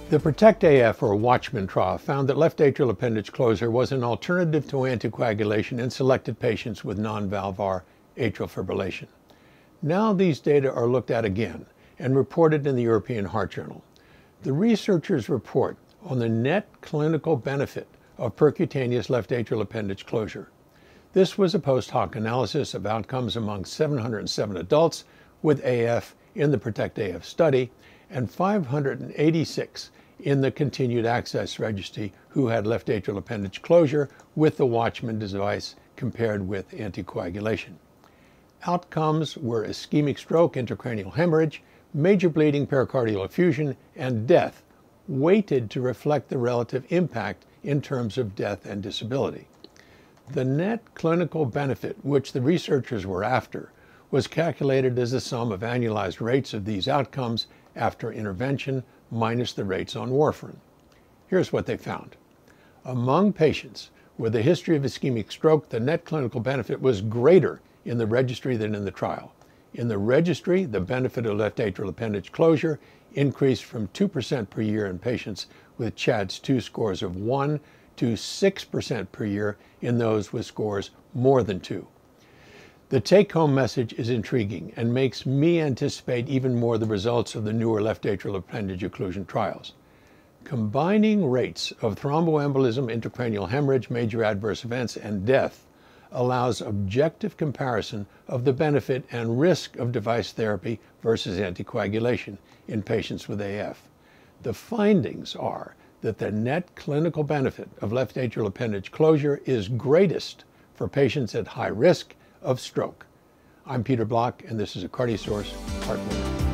The PROTECT AF, or Watchman trial, found that left atrial appendage closure was an alternative to anticoagulation in selected patients with non-valvular atrial fibrillation. Now these data are looked at again and reported in the European Heart Journal. The researchers report on the net clinical benefit of percutaneous left atrial appendage closure. This was a post-hoc analysis of outcomes among 707 adults with AF in the PROTECT AF study and 586 in the continued access registry who had left atrial appendage closure with the Watchman device compared with anticoagulation. Outcomes were ischemic stroke, intracranial hemorrhage, major bleeding, pericardial effusion, and death, weighted to reflect the relative impact in terms of death and disability. The net clinical benefit, which the researchers were after, was calculated as the sum of annualized rates of these outcomes after intervention minus the rates on warfarin. Here's what they found. Among patients with a history of ischemic stroke, the net clinical benefit was greater in the registry than in the trial. In the registry, the benefit of left atrial appendage closure increased from 2% per year in patients with CHADS-2 scores of 1 to 6% per year in those with scores more than 2. The take-home message is intriguing and makes me anticipate even more the results of the newer left atrial appendage occlusion trials. Combining rates of thromboembolism, intracranial hemorrhage, major adverse events, and death allows objective comparison of the benefit and risk of device therapy versus anticoagulation in patients with AF. The findings are that the net clinical benefit of left atrial appendage closure is greatest for patients at high risk of stroke. I'm Peter Block, and this is a CardioSource Heart Minute.